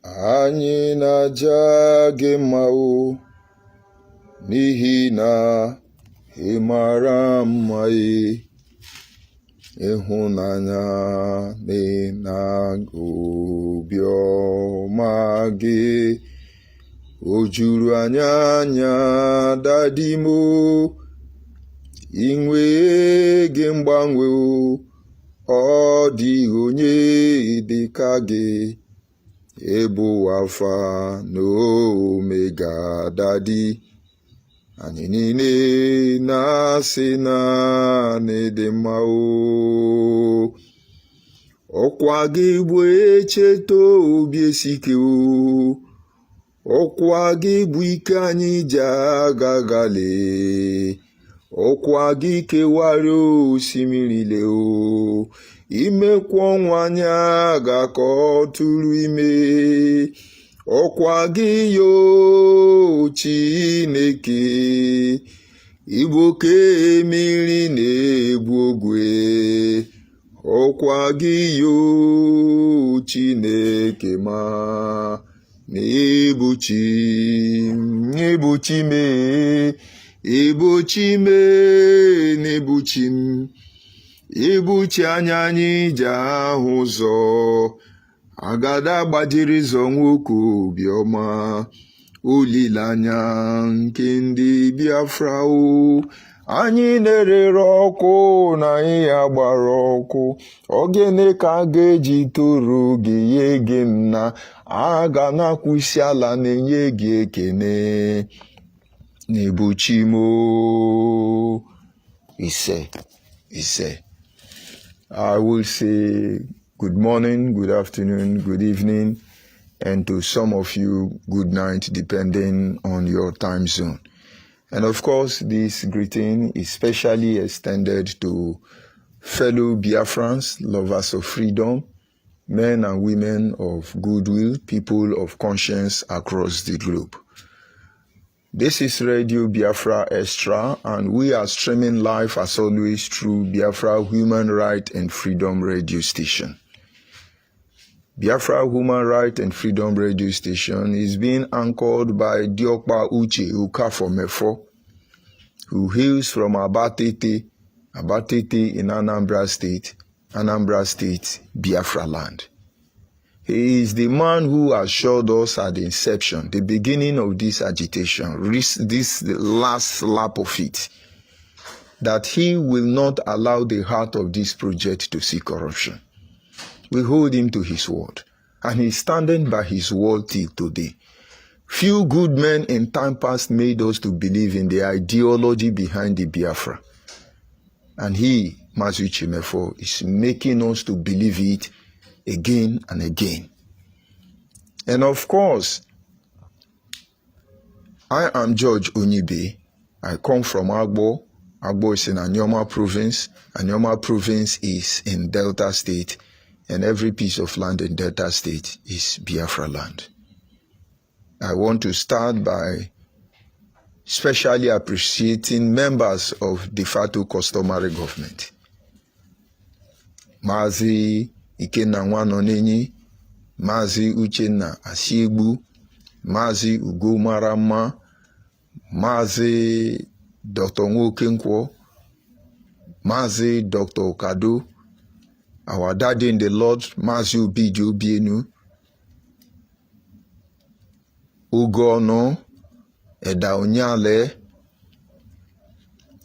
Anyị na-aja gị mma o, n'ihi na ị mara mma ịhụnanya na obiọma gị o juru anyị anya dadimo, inwe gị mgbanwe ọ dịghị onye dịka gị, ebu alfa na omega dadi. Anyị niile na-asị na n'ịdị mma o. Ọkwa gị bụ echeta obi esike o, ọkwa gị bụ ike anyị ji agagale, ọkwa gị kewara osimiri le o, imekwa ọnwa anya ga-ka ọ tụrụ ime. Ọkwa gị yo Chineke, igbo oke mmiri na-egbu ogwe. Ọkwa gị yo Chineke ma na-egbochi me, egbochi me na-egbochi m, egbochi anya anyị ji ahụ ụzọ. Agada gbajiri zọ nwoke obiọma, olileanya nke ndị Biafra o. Anyị na-erere ọkụ na ihe gbara ọkụ, ogene ka a ga-eji toro gị nye gị nna, a ga na-akwụsị ala na-enye gị ekene n'egbochi m o. Ise. I will say good morning, good afternoon, good evening, and to some of you, good night, depending on your time zone. And of course, this greeting is specially extended to fellow Biafrans, lovers of freedom, men and women of goodwill, people of conscience across the globe. This is Radio Biafra Extra, and we are streaming live as always through Biafra Human Right and Freedom Radio Station. Biafra Human Right and Freedom Radio Station is being anchored by Diokpa Uche Ukafomefo, who hails from Abatete in Anambra State, Biafra land. He is the man who assured us at the inception, the beginning of this agitation, this last lap of it, that he will not allow the heart of this project to see corruption. We hold him to his word, and he's standing by his word till today. Few good men in time past made us to believe in the ideology behind the Biafra. And he, Mazi Chimefo, is making us to believe it again and again. And of course, I am George Onyibe. I come from Agbo. Agbo is in Anyoma province. Anyoma province is in Delta State, and every piece of land in Delta State is Biafra land. I want to start by specially appreciating members of de facto customary government. Mazi Ikenna Nwanonenyi, Mazi Uchenna Asiegbu, Mazi Ugo Marama, Mazi Dr. Nwokenkwo, Mazi Dr. Okado, our daddy in the Lord, Mazi Obidi Obienu, Ugono, Eda Onyale,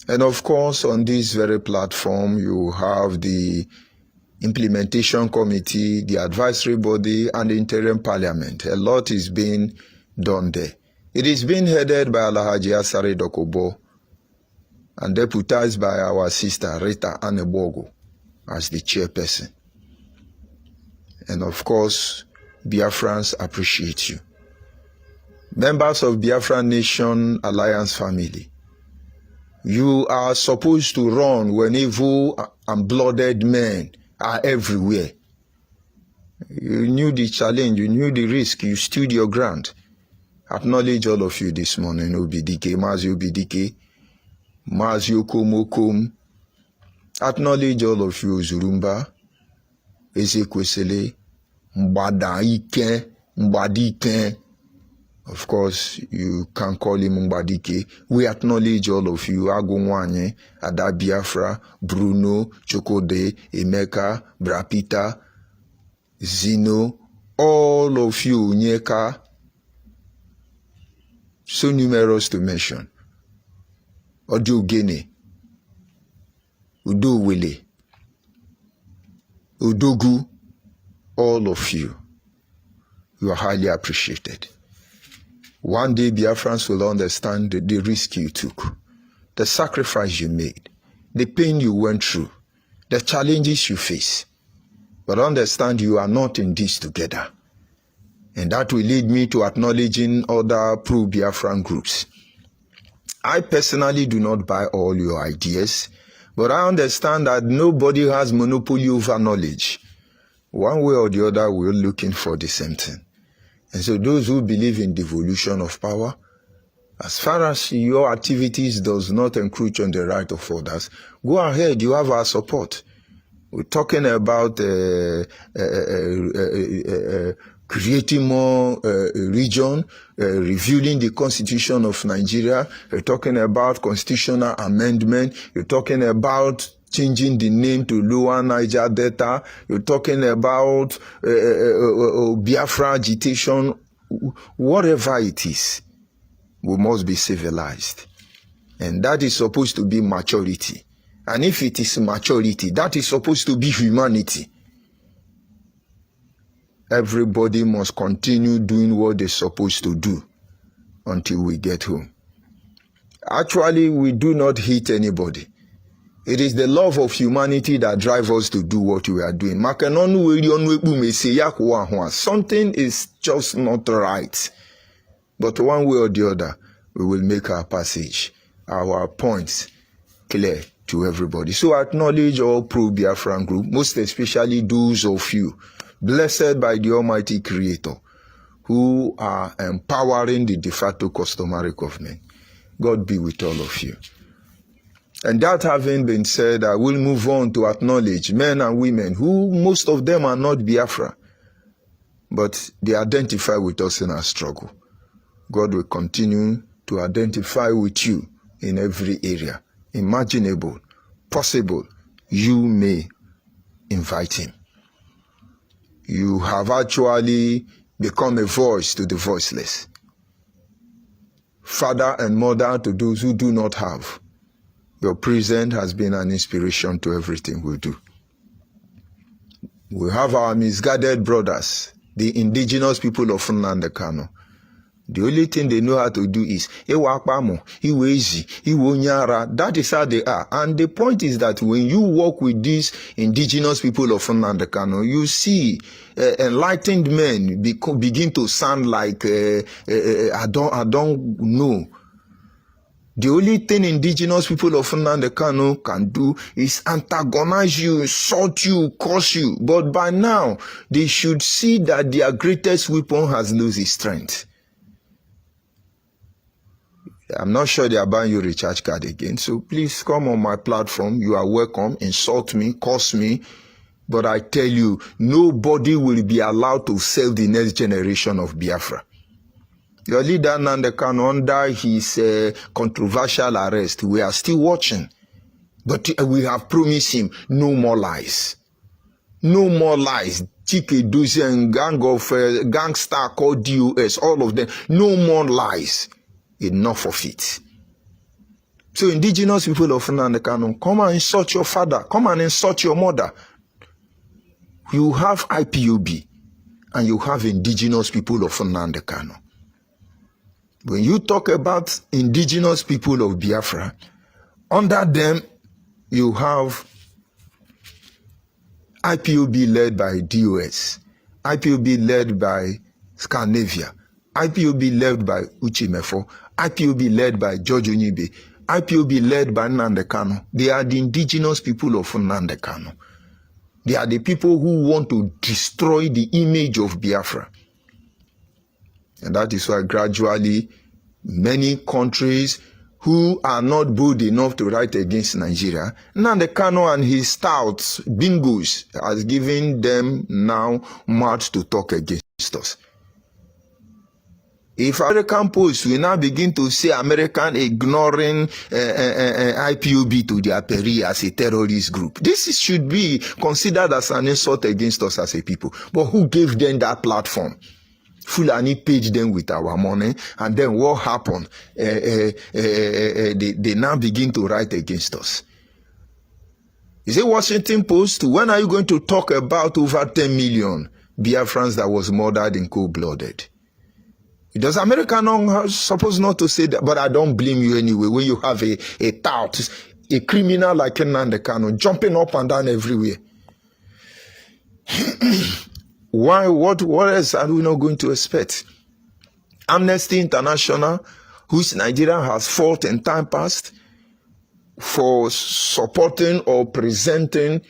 and of course on this very platform you have the implementation committee, the advisory body, and the interim parliament. A lot is being done there. It is being headed by Alhaji Asare Dokubo and deputized by our sister Rita Anebogo as the chairperson. And of course, Biafrans appreciate you. Members of Biafra Nation Alliance family, you are supposed to run when evil and blooded men are everywhere. You knew the challenge, you knew the risk, you stood your ground. Acknowledge all of you this morning, Obidike, Mazi Obidike, Mazi Okomokom. Acknowledge all of you, Zurumba, Ezekwesili, Mbada Ike, Mbadike. Of course, you can call him Mbadike. We acknowledge all of you. Agumwanye, Ada Biafra, Bruno, Chokode, Emeka, Brapita, Zino, all of you, Nyeka, so numerous to mention. Odiogene, Udowele, Udogu, all of you. You are highly appreciated. One day Biafrans will understand the risk you took, the sacrifice you made, the pain you went through, the challenges you face. But understand you are not in this together. And that will lead me to acknowledging other pro-Biafran groups. I personally do not buy all your ideas, but I understand that nobody has monopoly over knowledge. One way or the other, we're looking for the same thing. And so those who believe in devolution of power, as far as your activities does not encroach on the right of others, go ahead, you have our support. We're talking about creating more region, reviewing the constitution of Nigeria. You're talking about constitutional amendment. You're talking about changing the name to Lower Niger Delta. You're talking about Biafra agitation. Whatever it is, we must be civilized. And that is supposed to be maturity. And if it is maturity, that is supposed to be humanity. Everybody must continue doing what they're supposed to do until we get home. Actually, we do not hate anybody. It is the love of humanity that drives us to do what we are doing. Something is just not right. But one way or the other, we will make our passage, our points clear to everybody. So I acknowledge all pro-Biafran group, most especially those of you blessed by the Almighty Creator who are empowering the de facto customary government. God be with all of you. And that having been said, I will move on to acknowledge men and women who most of them are not Biafra, but they identify with us in our struggle. God will continue to identify with you in every area imaginable, possible. You may invite him. You have actually become a voice to the voiceless. Father and mother to those who do not have. Your presence has been an inspiration to everything we do. We have our misguided brothers, the indigenous people of Nnamdi Kanu. The only thing they know how to do is, that is how they are. And the point is that when you work with these indigenous people of Nnamdi Kanu, you see enlightened men begin to sound like, I don't know. The only thing indigenous people of Nnamdi Kanu can do is antagonize you, insult you, curse you. But by now, they should see that their greatest weapon has lost its strength. I'm not sure they are buying you recharge card again. So please come on my platform. You are welcome. Insult me, curse me. But I tell you, nobody will be allowed to sell the next generation of Biafra. Your leader Nnamdi Kanu, under his controversial arrest, we are still watching. But we have promised him no more lies. No more lies. Chike Dozie and gang of gangster called DOS, all of them. No more lies. Enough of it. So indigenous people of Nnamdi Kanu, come and insult your father. Come and insult your mother. You have IPOB and you have indigenous people of Nnamdi Kanu. When you talk about indigenous people of Biafra, under them you have IPOB led by DOS, IPOB led by Scandinavia, IPOB led by Uche Mefo, IPOB led by George Onibe, IPOB led by Nnamdi Kanu. They are the indigenous people of Nnamdi Kanu. They are the people who want to destroy the image of Biafra. And that is why gradually many countries who are not bold enough to write against Nigeria, Nnamdi Kanu and his stouts, bingos, has given them now mouth to talk against us. If American Post will now begin to say American ignoring IPOB to their peril as a terrorist group, this should be considered as an insult against us as a people. But who gave them that platform? Fulani paid them with our money, and then what happened? They now begin to write against us. Is it Washington Post? When are you going to talk about over 10 million Biafrans that was murdered in cold-blooded? Does America not supposed not to say that? But I don't blame you anyway. When you have a tout, a criminal like Nnamdi Kanu jumping up and down everywhere. Why? What else are we not going to expect? Amnesty International, which Nigeria has fought in time past for supporting or presenting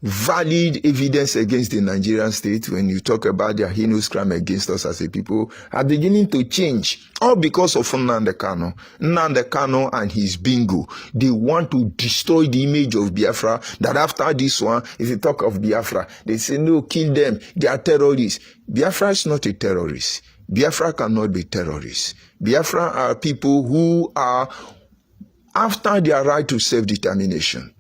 valid evidence against the Nigerian state, when you talk about their heinous crime against us as a people, are beginning to change. All because of Nnamdi Kanu. Nnamdi Kanu and his bingo. They want to destroy the image of Biafra, that after this one, if you talk of Biafra, they say, no, kill them. They are terrorists. Biafra is not a terrorist. Biafra cannot be terrorists. Biafra are people who are after their right to self-determination.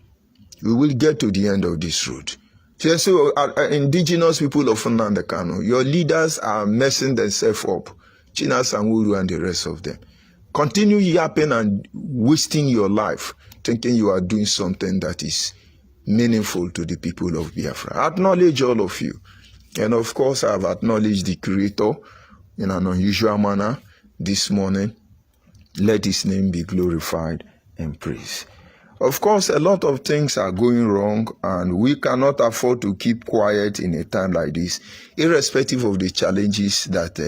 We will get to the end of this road. So indigenous people of Nnamdi Kanu, your leaders are messing themselves up. China Sanwo-Olu and the rest of them. Continue yapping and wasting your life, thinking you are doing something that is meaningful to the people of Biafra. I acknowledge all of you. And of course, I have acknowledged the Creator in an unusual manner this morning. Let his name be glorified and praised. Of course, a lot of things are going wrong, and we cannot afford to keep quiet in a time like this, irrespective of the challenges that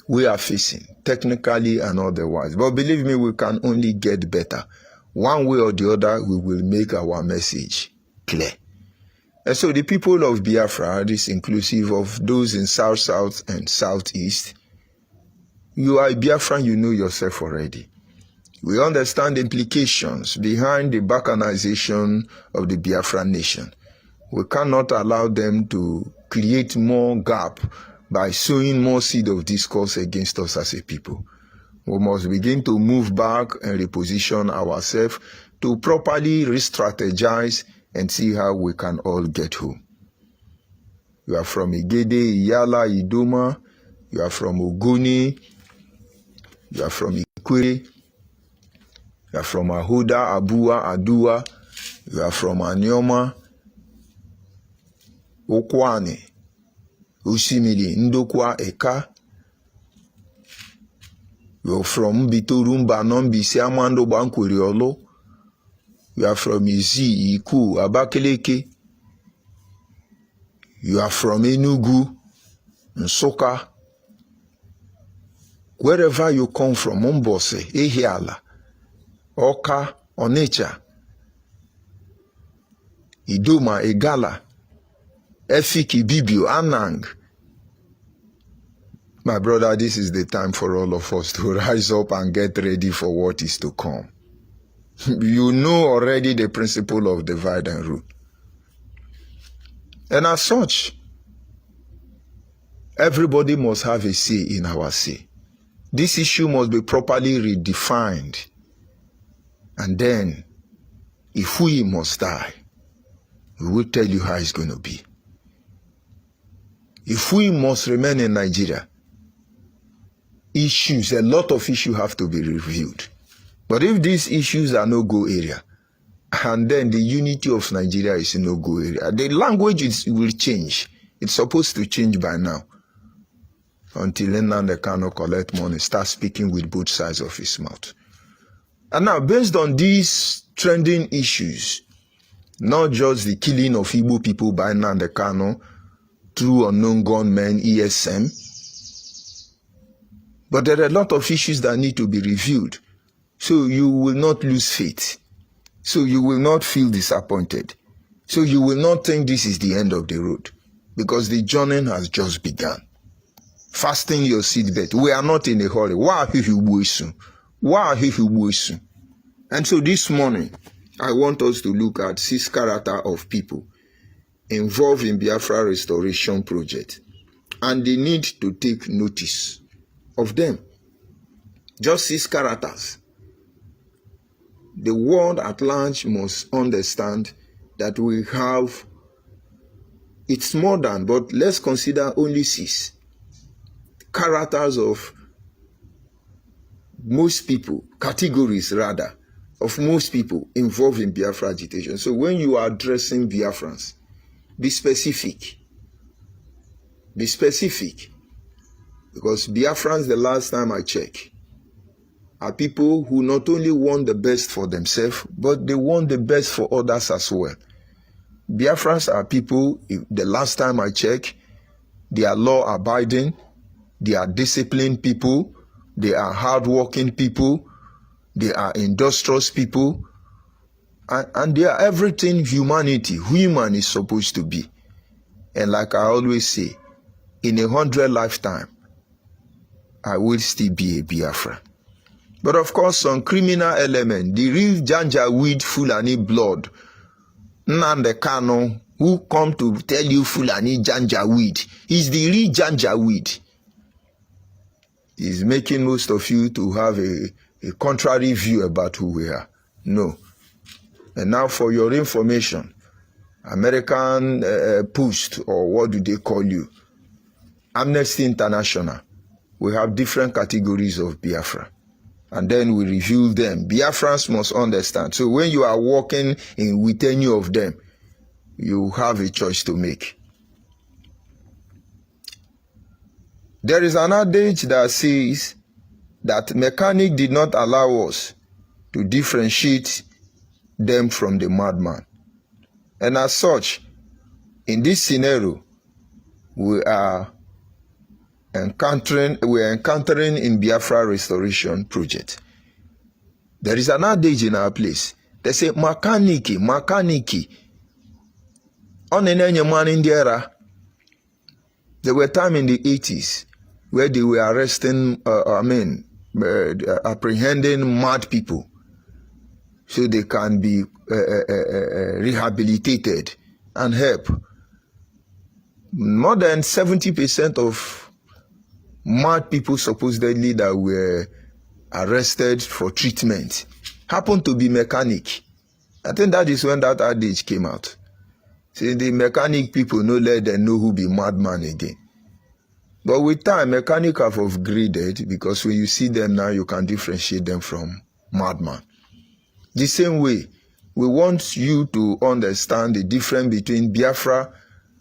we are facing, technically and otherwise. But believe me, we can only get better. One way or the other, we will make our message clear. And so the people of Biafra, this inclusive of those in South, South, and Southeast, you are a Biafran, you know yourself already. We understand the implications behind the balkanization of the Biafran nation. We cannot allow them to create more gap by sowing more seed of discourse against us as a people. We must begin to move back and reposition ourselves to properly re-strategize and see how we can all get home. You are from Igede, Iyala, Idoma. You are from Ogoni. You are from Ikwere. You are from Ahoda, Abua, Adua. You are from Anyoma, Okwane, Usimili, Ndokwa, Eka. You are from Bitorumba, Nombisi, Amando, Bankuriolo. You are from Izi, Iku, Abakeleke. You are from Enugu, Nsoka. Wherever you come from, Mbose, Ehiala, Oka, Onitsha, Idoma, Egala, Efiki, Bibio, Anang. My brother, this is the time for all of us to rise up and get ready for what is to come. You know already the principle of divide and rule. And as such, everybody must have a say in our say. This issue must be properly redefined. And then, if we must die, we will tell you how it's going to be. If we must remain in Nigeria, a lot of issues have to be reviewed. But if these issues are no-go area, and then the unity of Nigeria is a no-go area, the language will change. It's supposed to change by now. Until Nnamdi Kanu collect money, start speaking with both sides of his mouth. And now, based on these trending issues, not just the killing of Igbo people by Nnamdi Kanu through unknown gunmen, ESM, but there are a lot of issues that need to be reviewed. So you will not lose faith. So you will not feel disappointed. So you will not think this is the end of the road, because the journey has just begun. Fasten your seatbelt. We are not in a hurry. And so this morning, I want us to look at 6 characters of people involved in Biafra Restoration Project, and they need to take notice of them. Just 6 characters. The world at large must understand that we have, it's more than, but let's consider only 6 characters of most people, categories rather, of most people involved in Biafra agitation. So when you are addressing Biafrans, be specific. Be specific. Because Biafrans, the last time I checked, are people who not only want the best for themselves, but they want the best for others as well. Biafrans are people, the last time I checked, they are law-abiding, they are disciplined people, they are hard-working people, they are industrious people, and they are everything human is supposed to be. And like I always say, in 100 lifetime, I will still be a Biafra. But of course, some criminal element, the real Janjaweed Fulani blood, Nnamdi Kanu, who come to tell you Fulani Janjaweed, is the real Janjaweed. He's making most of you to have a contrary view about who we are. No. And now for your information, American Post, or what do they call you? Amnesty International. We have different categories of Biafra. And then we review them. Biafrans must understand. So when you are working with any of them, you have a choice to make. There is an adage that says that mechanic did not allow us to differentiate them from the madman. And as such, in this scenario, we are encountering in Biafra Restoration Project. There is an adage in our place. They say, makaniki. On an man in the era, there were times in the 80s where they were arresting, apprehending mad people so they can be rehabilitated and help. More than 70% of mad people supposedly that were arrested for treatment happened to be mechanic. I think that is when that adage came out. See, the mechanic people no let them know who be madman again. But with time, mechanic have upgraded, because when you see them now, you can differentiate them from madman. The same way, we want you to understand the difference between Biafra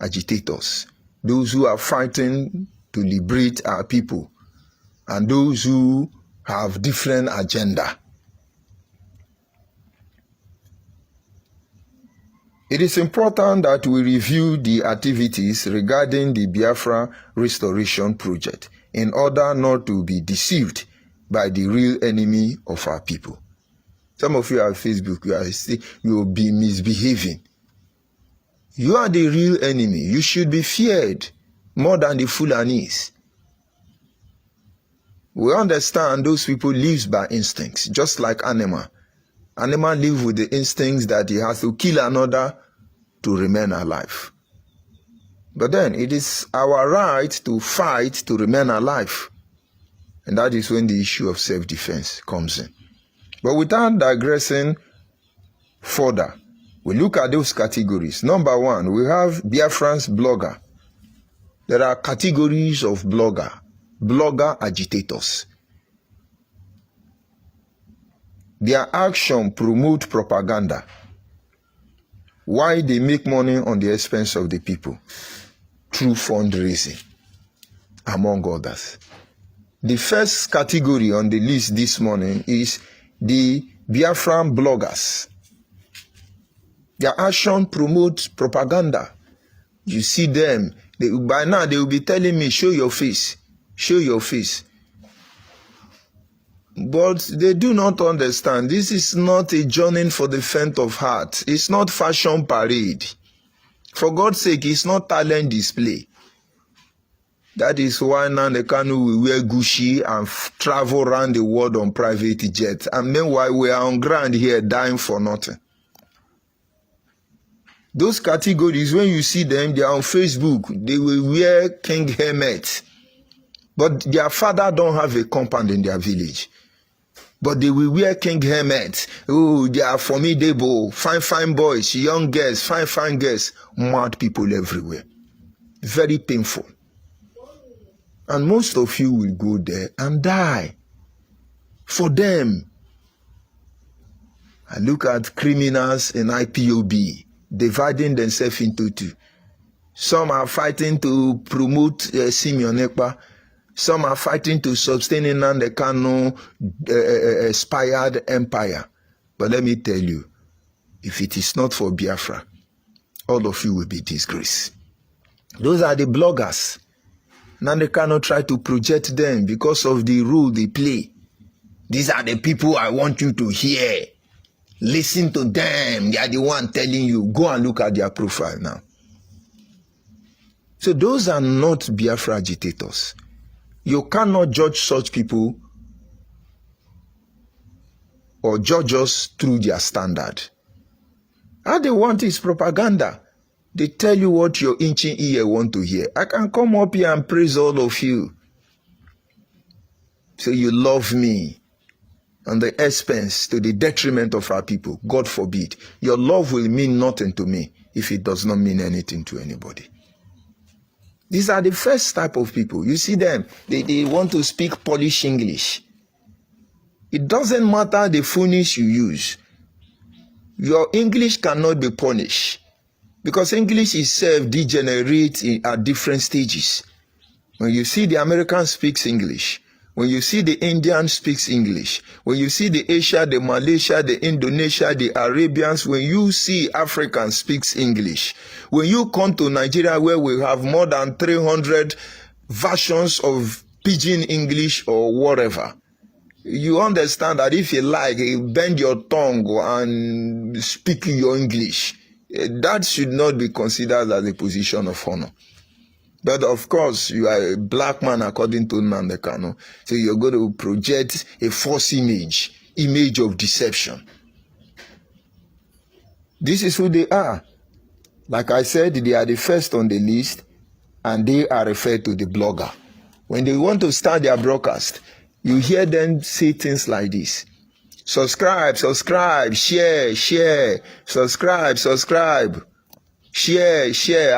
agitators, those who are fighting to liberate our people, and those who have different agenda. It is important that we review the activities regarding the Biafra Restoration Project in order not to be deceived by the real enemy of our people. Some of you on Facebook, you will be misbehaving. You are the real enemy. You should be feared more than the Fulanis. We understand those people live by instincts, just like animal. Animal live with the instincts that he has to kill another to remain alive. But then it is our right to fight to remain alive. And that is when the issue of self-defense comes in. But without digressing further, we look at those categories. Number one, we have Biafran's blogger. There are categories of blogger agitators. Their action promote propaganda. Why they make money on the expense of the people? Through fundraising, among others. The first category on the list this morning is the Biafran bloggers. Their action promotes propaganda. You see them, by now they will be telling me, show your face, show your face. But they do not understand. This is not a journey for the faint of heart. It's not fashion parade. For God's sake, it's not talent display. That is why Nnamdi Kanu will wear Gucci and travel around the world on private jets. And meanwhile, we are on ground here dying for nothing. Those categories, when you see them, they are on Facebook. They will wear king helmets. But their father don't have a compound in their village. But they will wear king helmets. Oh, they are formidable. Fine boys, young girls, fine girls. Mad people everywhere. Very painful. And most of you will go there and die. For them. I look at criminals in IPOB, dividing themselves into two. Some are fighting to promote Simeon Ekpa. Some are fighting to sustain Nnamdi Kanu aspired empire. But let me tell you, if it is not for Biafra, all of you will be disgraced. Those are the bloggers. Nnamdi Kanu try to project them because of the role they play. These are the people I want you to hear. Listen to them. They are the one telling you. Go and look at their profile now. So those are not Biafra agitators. You cannot judge such people or judge us through their standard. All they want is propaganda. They tell you what your itching ear want to hear. I can come up here and praise all of you. So you love me. On the expense, to the detriment of our people. God forbid. Your love will mean nothing to me if it does not mean anything to anybody. These are the first type of people. You see them, they want to speak Polish English. It doesn't matter the phonics you use. Your English cannot be punished. Because English itself degenerates at different stages. When you see the American speaks English, when you see the Indian speaks English, when you see the Asia, the Malaysia, the Indonesia, the Arabians, when you see Africans speaks English, when you come to Nigeria where we have more than 300 versions of Pidgin English or whatever, you understand that if you like, you bend your tongue and speak your English. That should not be considered as a position of honor. But of course, you are a black man according to Nnamdi Kanu. So you're going to project a false image of deception. This is who they are. Like I said, they are the first on the list and they are referred to the blogger. When they want to start their broadcast, you hear them say things like this. Subscribe, share, subscribe, share,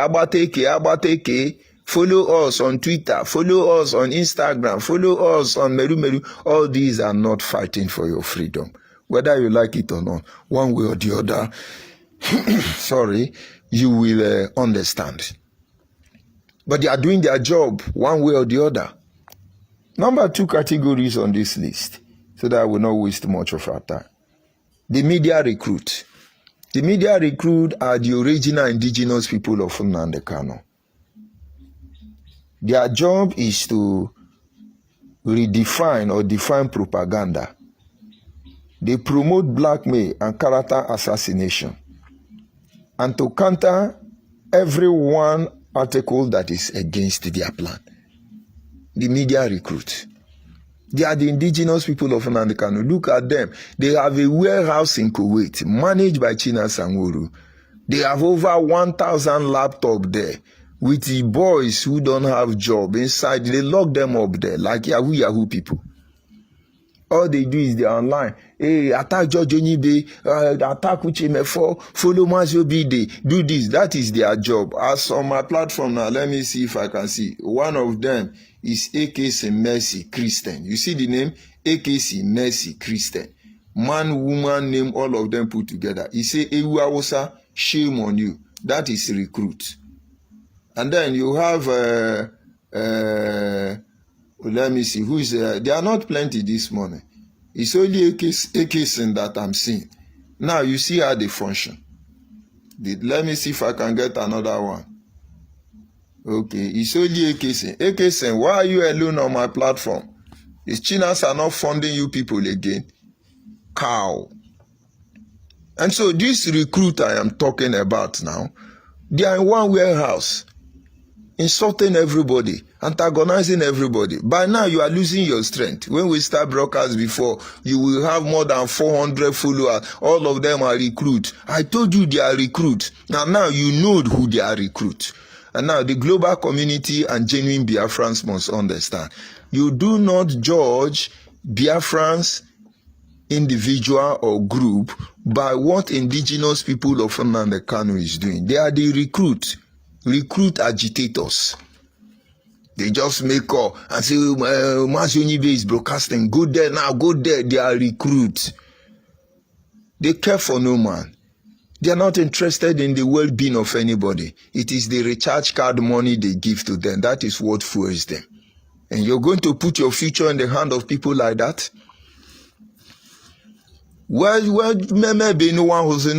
abateke. Follow us on Twitter, follow us on Instagram, follow us on Meru. All these are not fighting for your freedom. Whether you like it or not, one way or the other, sorry, you will understand. But they are doing their job one way or the other. Number 2 categories on this list, so that I will not waste much of our time. The media recruit. The media recruit are the original indigenous people of Nnamdi Kanu. Their job is to redefine or define propaganda. They promote blackmail and character assassination. And to counter every one article that is against their plan. The media recruit. They are the indigenous people of Nnamdi Kanu. Look at them. They have a warehouse in Kuwait managed by Chinasa Nworu. They have over 1,000 laptops there with the boys who don't have job inside. They lock them up there like Yahoo people. All they do is they're online. Hey, attack George Onibe, attack Uchemefo, follow Mazio Bide, do this. That is their job. As on my platform now, let me see if I can see. One of them is AKC Mercy Christian. You see the name? AKC Mercy Christian. Man, woman name, all of them put together. He say, Ewu Awosa, shame on you. That is recruit. And then you have, let me see, who is there? They are not plenty this morning. It's only a case that I'm seeing. Now you see how they function. Let me see if I can get another one. Okay, it's only a case. Why are you alone on my platform? Is Chinas are not funding you people again? Cow. And so this recruit I am talking about now, they are in one warehouse, insulting everybody, antagonizing everybody. By now, you are losing your strength. When we start broadcast before, you will have more than 400 followers. All of them are recruits. I told you they are recruits. Now you know who they are recruits. And now the global community and genuine Biafrans must understand. You do not judge Biafrans, individual or group, by what indigenous people of Nnamdi Kanu is doing. They are the recruit agitators. They just make up and say, Mazi Onyibe is broadcasting. Go there now, go there. They are recruits. They care for no man. They are not interested in the well-being of anybody. It is the recharge card money they give to them. That is what fuels them. And you're going to put your future in the hand of people like that? Maybe no one who's in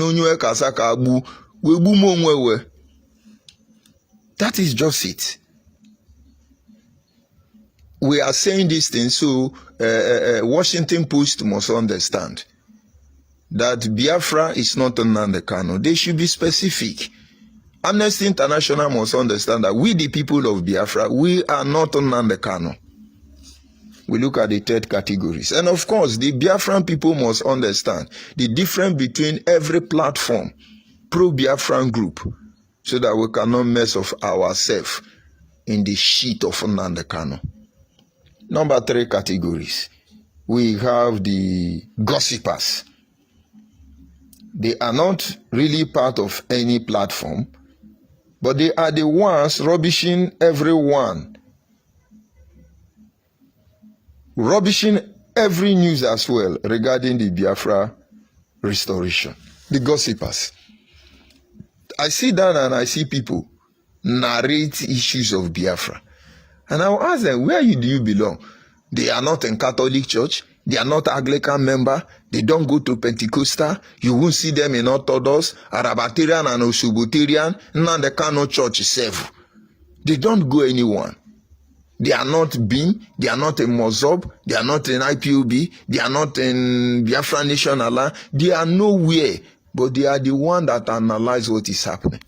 that is just it. We are saying these things so Washington Post must understand that Biafra is not Nnamdi Kanu. They should be specific. Amnesty International must understand that we, the people of Biafra, we are not Nnamdi Kanu. We look at the third categories. And of course, the Biafran people must understand the difference between every platform, pro-Biafran group, so that we cannot mess of ourselves in the shit of Nnamdi Kanu. Number 3 categories. We have the gossipers. They are not really part of any platform, but they are the ones rubbishing everyone. Rubbishing every news as well regarding the Biafra restoration. The gossipers. I sit down and I see people narrate issues of Biafra. And I will ask them, where do you belong? They are not in Catholic Church. They are not Anglican member. They don't go to Pentecostal. You won't see them in Orthodox, Arabatarian and Oshobotarian. Nnamdi Kanu Church itself. They don't go anyone. They are not BIM. They are not in Mozob. They are not in IPOB. They are not in Biafra Nation Allah. They are nowhere. But they are the one that analyze what is happening.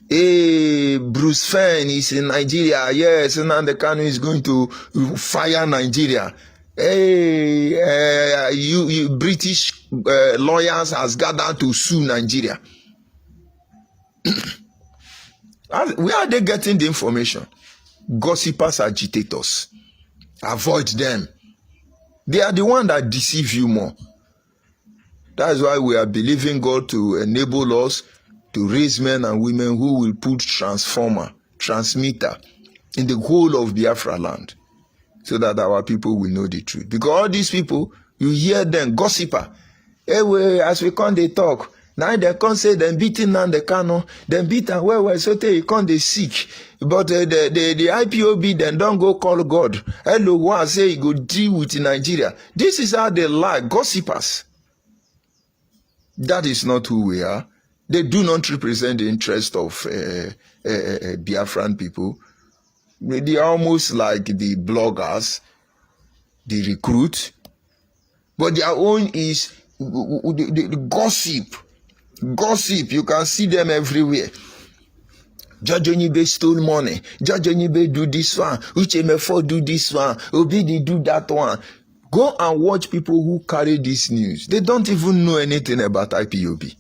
Hey, Bruce Fenn is in Nigeria. Yes, Nnamdi Kanu is going to fire Nigeria. Hey, you British lawyers has gathered to sue Nigeria. Where are they getting the information? Gossipers, agitators. Avoid them. They are the one that deceive you more. That is why we are believing God to enable us to raise men and women who will put transmitter in the whole of Biafra land, so that our people will know the truth. Because all these people, you hear them, gossiper. Anyway, as we come, they talk. Now they can't say them beating Nnamdi Kanu, them beating well, so they can't they sick. But the IPOB then don't go call God. Hello, one say he go deal with Nigeria. This is how they lie, gossipers. That is not who we are. They do not represent the interest of Biafran people. They are almost like the bloggers, the recruit. But their own is the gossip. Gossip, you can see them everywhere. Judge Onyibe stole money. Judge Onyibe do this one. Uchemefo do this one. Obidi do that one. Go and watch people who carry this news. They don't even know anything about IPOB.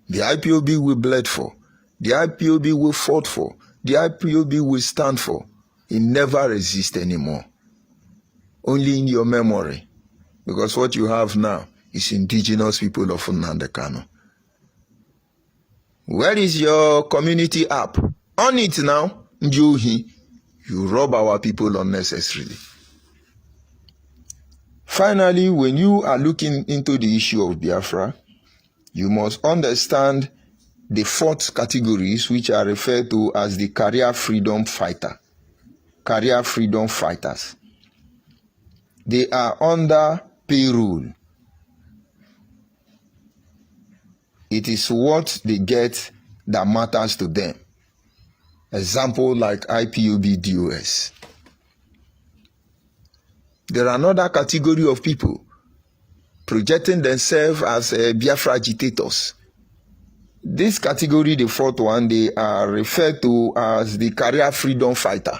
The IPOB we bled for. The IPOB we fought for. The IPOB we stand for. It never exists anymore. Only in your memory. Because what you have now is indigenous people of Nnamdi Kanu. Where is your community app? On it now. Njohi. You rob our people unnecessarily. Finally, when you are looking into the issue of Biafra, you must understand the 4th categories, which are referred to as the career freedom fighter. Career freedom fighters. They are under payroll. It is what they get that matters to them. Example like IPOB DOS. There are another category of people projecting themselves as Biafra agitators. This category, the 4th one, they are referred to as the career freedom fighter.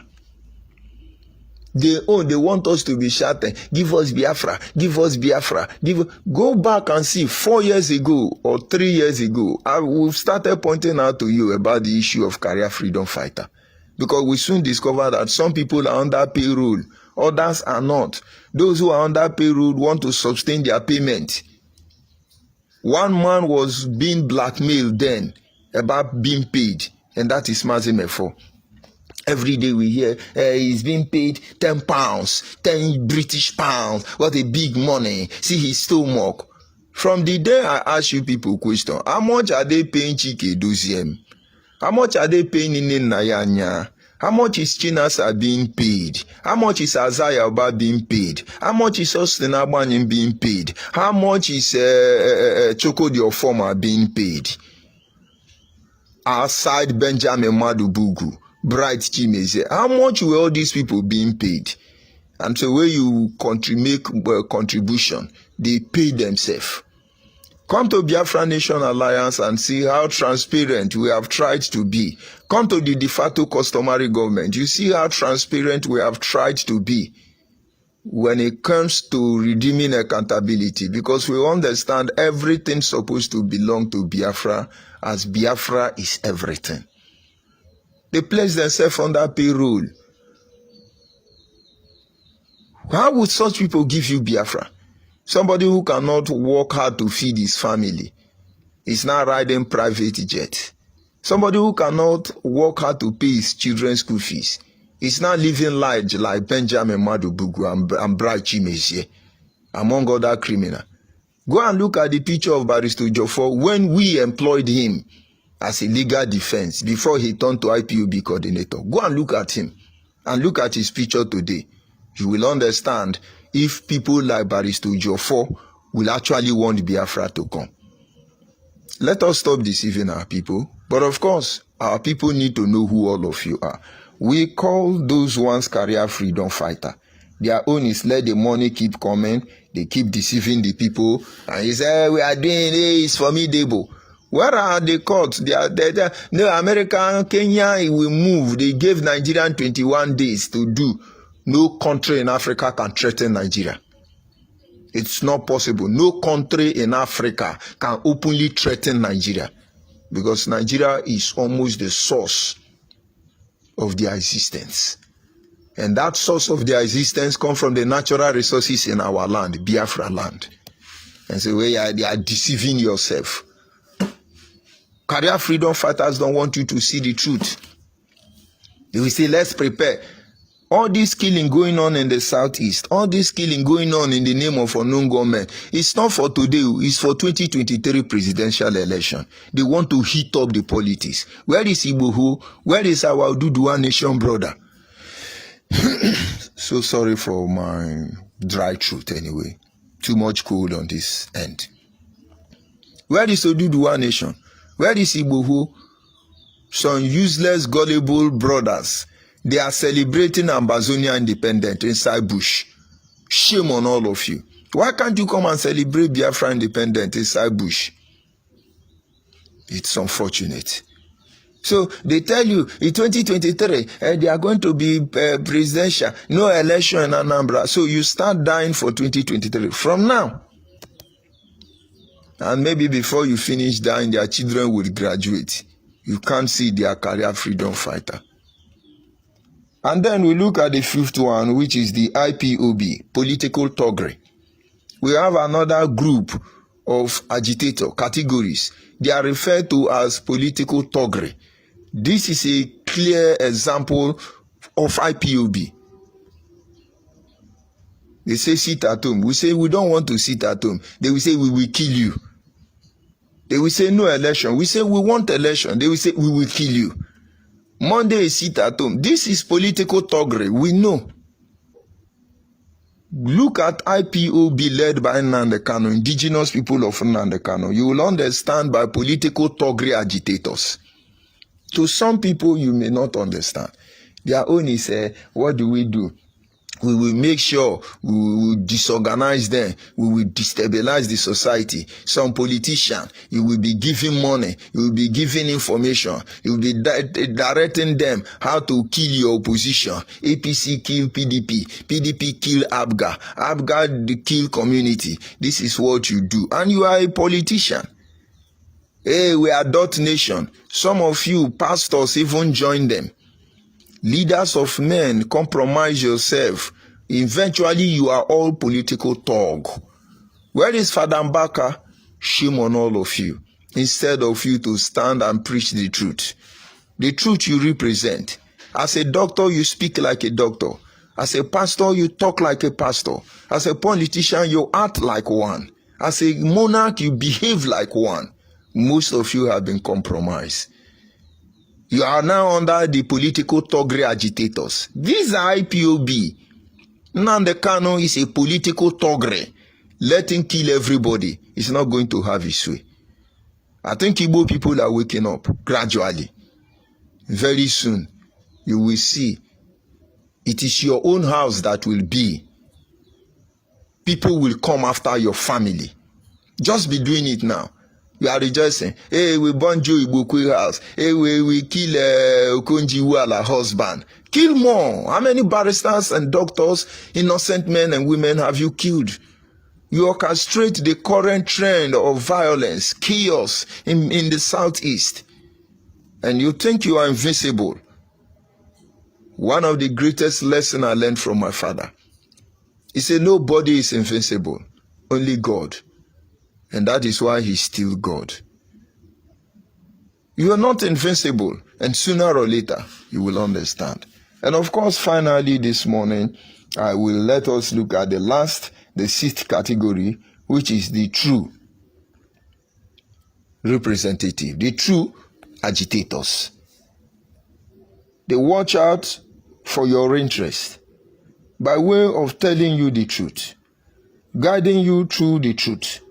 They want us to be shouting, give us Biafra, give us Biafra. Go back and see 4 years ago or 3 years ago, we've started pointing out to you about the issue of career freedom fighter. Because we soon discovered that some people are under payroll, others are not. Those who are under payroll want to sustain their payment. One man was being blackmailed then about being paid, and that is Mazimefo. Every day we hear he's being paid £10, 10 British pounds. What a big money. See his stomach. From the day I ask you people question, how much are they paying Chike Doziem? How much are they paying Nene Nayanya? How much is Chinasa being paid? How much is Azaya Oba being paid? How much is Austin Abanyin being paid? How much is Choko Dioforma being paid? Outside Benjamin Madubugu, Bright Chimeze, how much were all these people being paid? And so when you make contribution, they pay themselves. Come to Biafra Nation Alliance and see how transparent we have tried to be. Come to the de facto customary government. You see how transparent we have tried to be when it comes to redeeming accountability, because we understand everything's supposed to belong to Biafra, as Biafra is everything. They place themselves under payroll. How would such people give you Biafra? Somebody who cannot work hard to feed his family is now riding private jet. Somebody who cannot work hard to pay his children's school fees is now living large like Benjamin Madubugu and Bright Chimezie, among other criminals. Go and look at the picture of Barrister Jofor when we employed him as a legal defense before he turned to IPOB coordinator. Go and look at him and look at his picture today. You will understand if people like Barrister Jofor will actually want Biafra to come. Let us stop deceiving our people. But of course, our people need to know who all of you are. We call those ones career freedom fighter. Their own is let the money keep coming. They keep deceiving the people. And he said, we are doing this formidable. Where are the courts? No, America, Kenya, it will move. They gave Nigerian 21 days to do. No country in Africa can threaten Nigeria. It's not possible. No country in Africa can openly threaten Nigeria, because Nigeria is almost the source of their existence. And that source of their existence comes from the natural resources in our land, Biafra land. And so they are deceiving yourself. Career freedom fighters don't want you to see the truth. They will say, let's prepare. All this killing going on in the southeast, all this killing going on in the name of unknown government, it's not for today, it's for 2023 presidential election. They want to heat up the politics. Where is Igboho? Where is our Oduduwa nation brother? So sorry for my dry throat anyway. Too much cold on this end. Where is Oduduwa nation? Where is Igboho? Some useless, gullible brothers. They are celebrating Ambazonia independence inside bush. Shame on all of you. Why can't you come and celebrate Biafra independence inside bush? It's unfortunate. So they tell you in 2023 they are going to be presidential, no election in Anambra. So you start dying for 2023 from now. And maybe before you finish dying, their children will graduate. You can't see their career freedom fighter. And then we look at the fifth one, which is the IPOB, political thuggery. We have another group of agitator categories. They are referred to as political thuggery. This is a clear example of IPOB. They say sit at home. We say we don't want to sit at home. They will say we will kill you. They will say no election. We say we want election. They will say we will kill you. Monday is sit at home. This is political thuggery. We know. Look at IPOB led by Nnamdi Kanu, indigenous people of Nnamdi Kanu. You will understand by political thuggery agitators. To some people, you may not understand. Their own is, what do we do? We will make sure we will disorganize them. We will destabilize the society. Some politician, you will be giving money. You will be giving information. You will be directing them how to kill your opposition. APC kill PDP. PDP kill ABGA. ABGA kill community. This is what you do. And you are a politician. Hey, we are dot nation. Some of you pastors even join them. Leaders of men, compromise yourself. Eventually, you are all political thug. Where is Father Mbaka? Shame on all of you. Instead of you to stand and preach the truth you represent. As a doctor, you speak like a doctor. As a pastor, you talk like a pastor. As a politician, you act like one. As a monarch, you behave like one. Most of you have been compromised. You are now under the political thuggery agitators. These are IPOB. Nnamdi Kanu is a political thuggery. Let him kill everybody. He's not going to have his way. I think Igbo people are waking up gradually. Very soon, you will see. It is your own house that will be. People will come after your family. Just be doing it now. You are rejoicing. Hey, we burn Joe Igbokwe house. Hey, we kill Okonji Iweala husband. Kill more. How many barristers and doctors, innocent men and women have you killed? You orchestrate the current trend of violence, chaos in the southeast. And you think you are invincible. One of the greatest lessons I learned from my father. He said, nobody is invincible. Only God. And that is why he's still God. You are not invincible. And sooner or later, you will understand. And of course, finally this morning, I will let us look at the sixth category, which is the true representative, the true agitators. They watch out for your interest by way of telling you the truth, guiding you through the truth,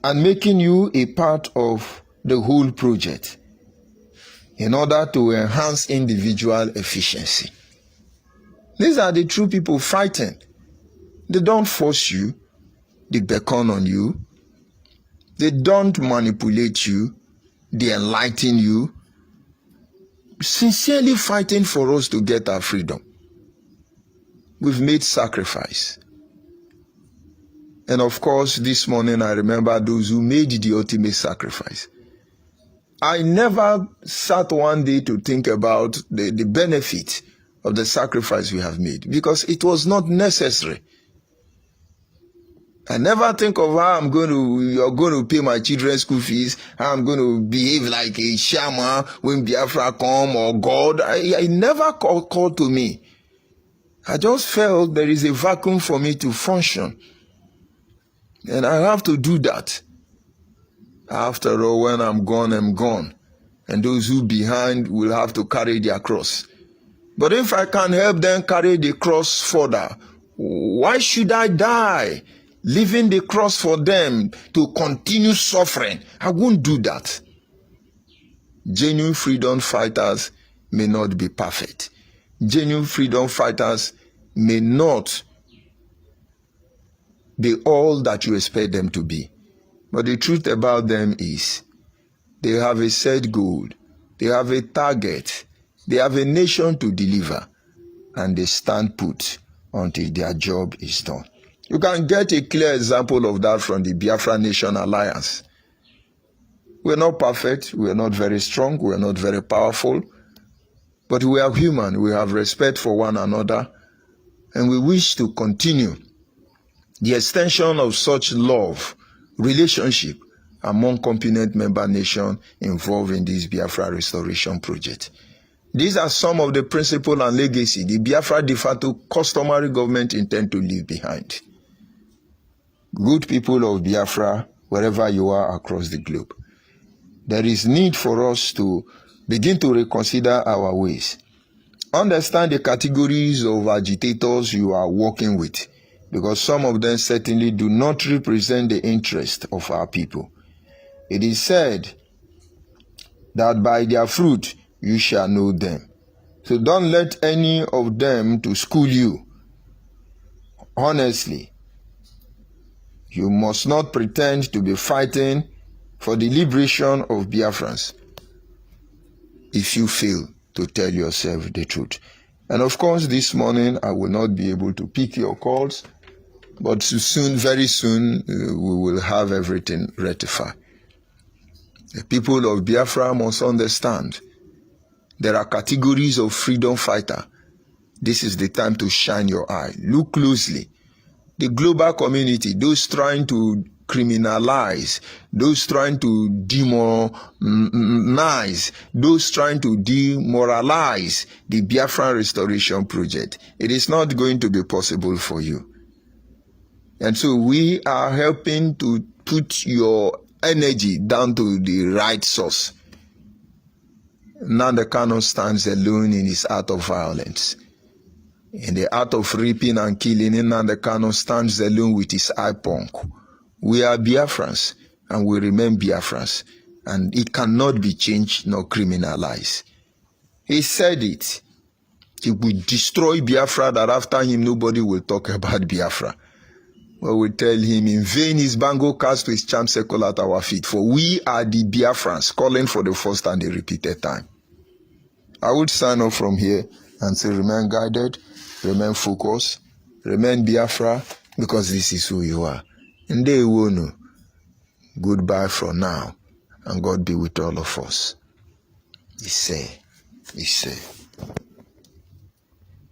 and making you a part of the whole project in order to enhance individual efficiency. These are the true people fighting. They don't force you. They beckon on you. They don't manipulate you. They enlighten you. Sincerely fighting for us to get our freedom. We've made sacrifice. And of course, this morning I remember those who made the ultimate sacrifice. I never sat one day to think about the benefit of the sacrifice we have made because it was not necessary. I never think of how you're going to pay my children's school fees, how I'm going to behave like a shaman when Biafra come or God. I never called to me. I just felt there is a vacuum for me to function. And I have to do that. After all, when I'm gone, I'm gone. And those who behind will have to carry their cross. But if I can help them carry the cross further, why should I die? Leaving the cross for them to continue suffering. I won't do that. Genuine freedom fighters may not be perfect. Genuine freedom fighters may not be all that you expect them to be. But the truth about them is they have a set goal. They have a target. They have a nation to deliver. And they stand put until their job is done. You can get a clear example of that from the Biafra Nation Alliance. We're not perfect. We're not very strong. We're not very powerful. But we are human. We have respect for one another. And we wish to continue the extension of such love, relationship among component member nations involved in this Biafra restoration project. These are some of the principles and legacy the Biafra de facto customary government intend to leave behind. Good people of Biafra, wherever you are across the globe, there is need for us to begin to reconsider our ways. Understand the categories of agitators you are working with, because some of them certainly do not represent the interest of our people. It is said that by their fruit you shall know them. So don't let any of them to school you. honestly, you must not pretend to be fighting for the liberation of Biafrans if you fail to tell yourself the truth. And of course, this morning, I will not be able to pick your calls, but soon, very soon, we will have everything rectified. The people of Biafra must understand there are categories of freedom fighter. This is the time to shine your eye. Look closely. The global community, those trying to criminalize, those trying to demonize, those trying to demoralize the Biafran Restoration Project, it is not going to be possible for you. And so we are helping to put your energy down to the right source. Nnamdi Kanu stands alone in his art of violence. In the art of raping and killing, Nnamdi Kanu stands alone with his IPONC. We are Biafrans, and we remain Biafrans, and it cannot be changed nor criminalized. He said it. He will destroy Biafra, that after him nobody will talk about Biafra. But we tell him, in vain his bangle cast to his charm circle at our feet, for we are the Biafrans, calling for the first and the repeated time. I would sign off from here and say, remain guided, remain focused, remain Biafra, because this is who you are. And they will know. Goodbye for now, and God be with all of us. He say.